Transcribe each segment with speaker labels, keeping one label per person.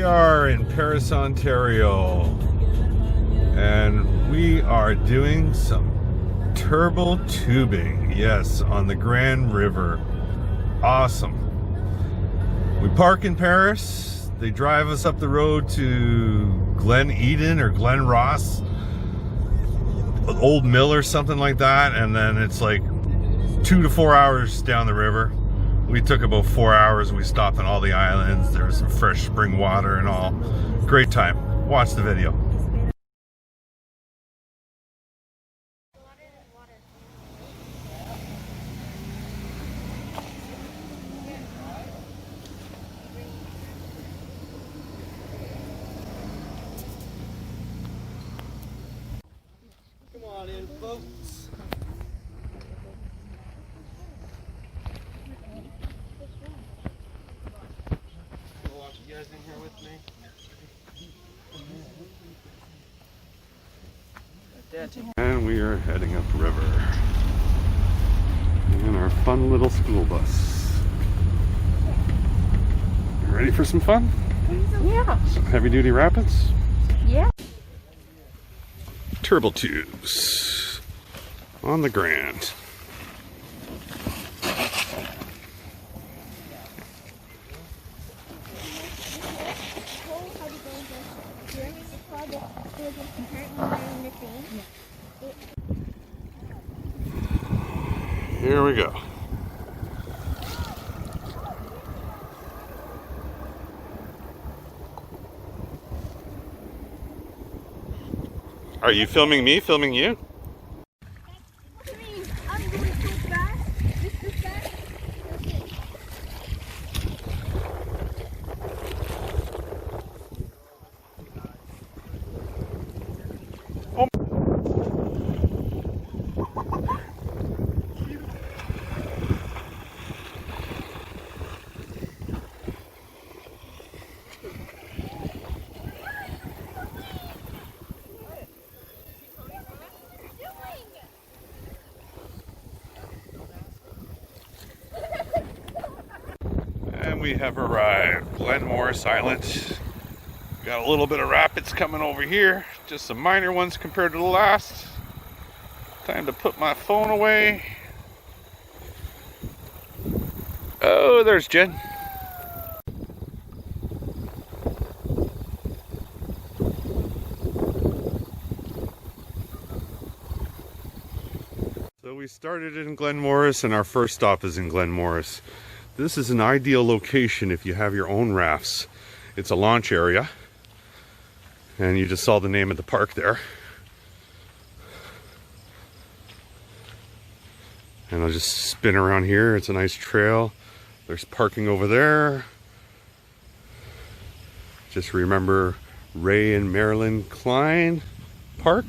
Speaker 1: we are in Paris, Ontario, and we are doing some turbo tubing, yes, on the Grand River. Awesome. We park in Paris, they drive us up the road to Glen Eden or Glen Ross, Old Mill or something like that, and then it's like 2 to 4 hours down the river. We took about 4 hours. We stopped on all the islands. There was some fresh spring water and all. Great time. Watch the video. Come on in, folks. You guys in here with me? And we are heading upriver in our fun little school bus. You ready for some fun?
Speaker 2: Yeah.
Speaker 1: Some heavy duty rapids?
Speaker 2: Yeah.
Speaker 1: Turbo tubes on the Grand. Here we go. Are you filming me? Filming you?
Speaker 2: What do you mean? I'm going so fast. This fast.
Speaker 1: And we have arrived. Glen Morris Island. Got a little bit of rapids coming over here. Just some minor ones compared to the last. Time to put my phone away. Oh, there's Jen. So we started in Glen Morris, and our first stop is in Glen Morris. This is an ideal location if you have your own rafts. It's a launch area, and you just saw the name of the park there. And I'll just spin around here. It's a nice trail. There's parking over there. Just remember Ray and Marilyn Klein Park.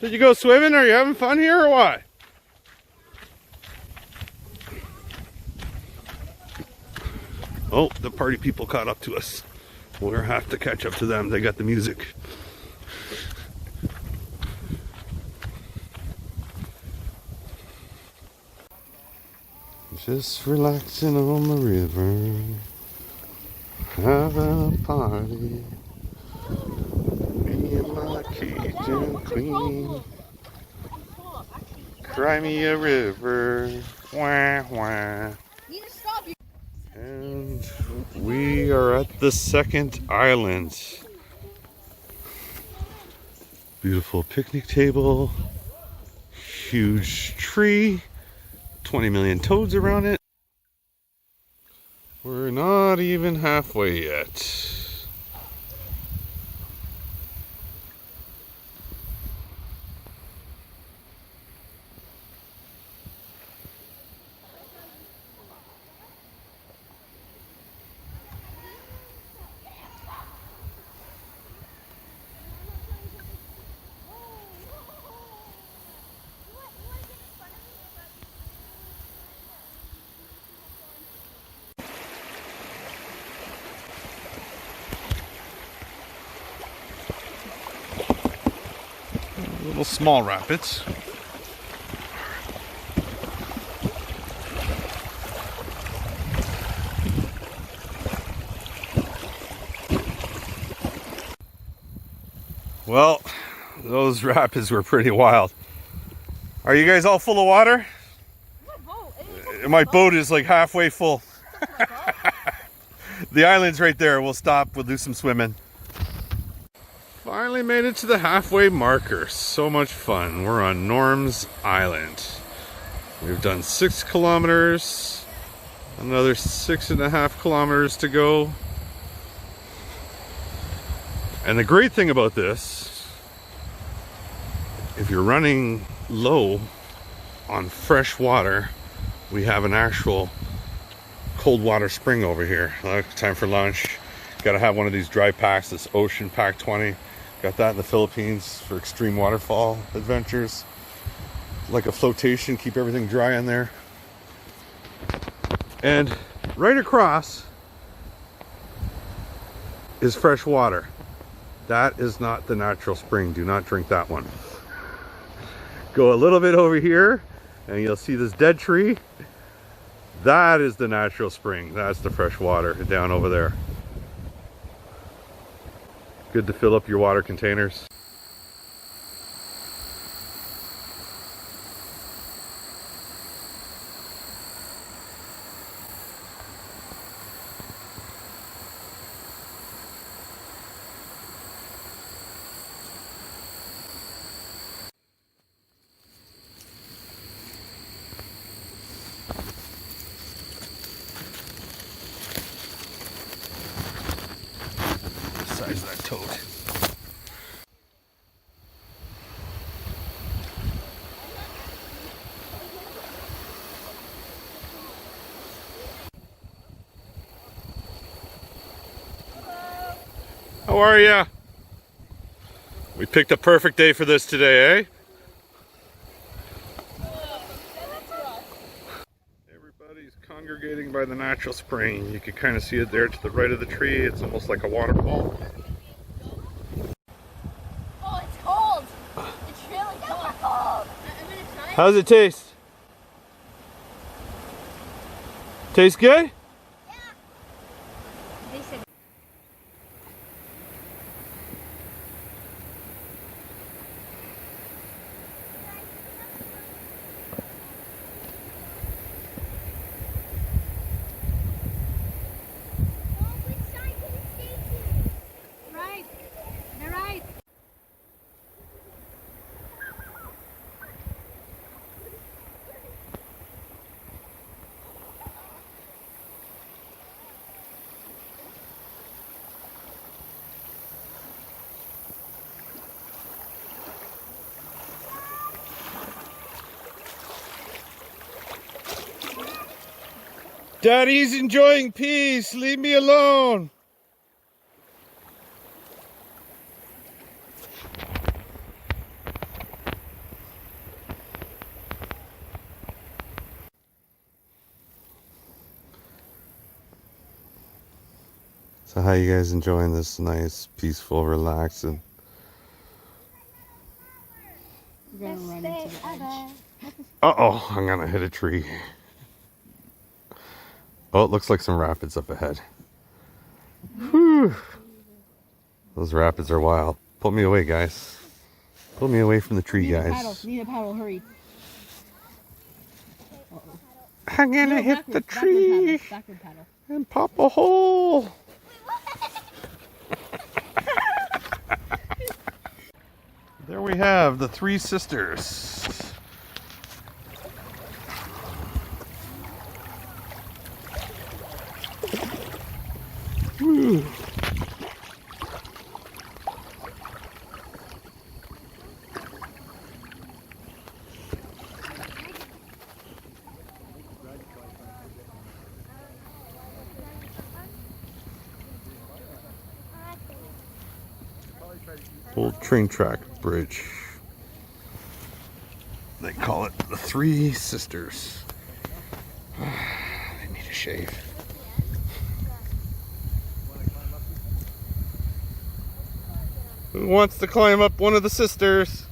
Speaker 1: Did you go swimming? Are you having fun here or what? Oh, the party people caught up to us. We'll have to catch up to them. They got the music. Just relaxing on the river, having a party. Me and my Cajun queen. Cry me a river. Wah, wah. And we are at the second island. Beautiful picnic table. Huge tree. 20 million toads around it. We're not even halfway yet. Little small rapids. Well, those rapids were pretty wild. Are you guys all full of water? My boat is like halfway full. The island's right there. We'll stop. We'll do some swimming. Finally made it to the halfway marker. So much fun. We're on Norm's Island. We've done 6 kilometers. Another 6.5 kilometers to go. And the great thing about this, if you're running low on fresh water, we have an actual cold water spring over here. Time for lunch. Gotta have one of these dry packs, this Ocean Pack 20. Got that in the Philippines for extreme waterfall adventures. Like a flotation, keep everything dry in there. And right across is fresh water. That is not the natural spring. Do not drink that one. Go a little bit over here and you'll see this dead tree. That is the natural spring. That's the fresh water down over there. Good to fill up your water containers. Size of that toad. How are ya? We picked a perfect day for this today, eh? Everybody's congregating by the natural spring. You can kind of see it there to the right of the tree. It's almost like a waterfall.
Speaker 2: Oh, it's cold. It's really cold.
Speaker 1: How's it taste? Tastes good?
Speaker 2: They said right. They're right.
Speaker 1: Daddy's enjoying peace. Leave me alone. So how you guys enjoying this nice, peaceful, relaxing?
Speaker 2: We're gonna run into the edge.
Speaker 1: Uh-oh, I'm gonna hit a tree. Oh, it looks like some rapids up ahead. Whew. Those rapids are wild. Pull me away, guys. Pull me away from the tree, guys.
Speaker 2: Need a paddle, hurry.
Speaker 1: I'm gonna hit the tree
Speaker 2: Backward paddle.
Speaker 1: and pop a hole. There we have the 3 sisters. Woo. Old train track bridge. They call it the 3 sisters. They need a shave. Who wants to climb up one of the sisters?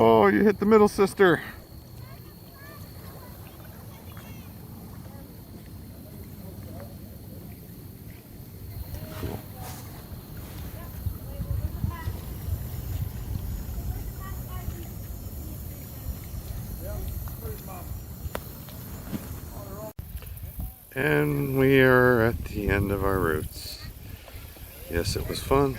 Speaker 1: Oh, you hit the middle sister. Cool. And we are at the end of our routes. Yes, it was fun.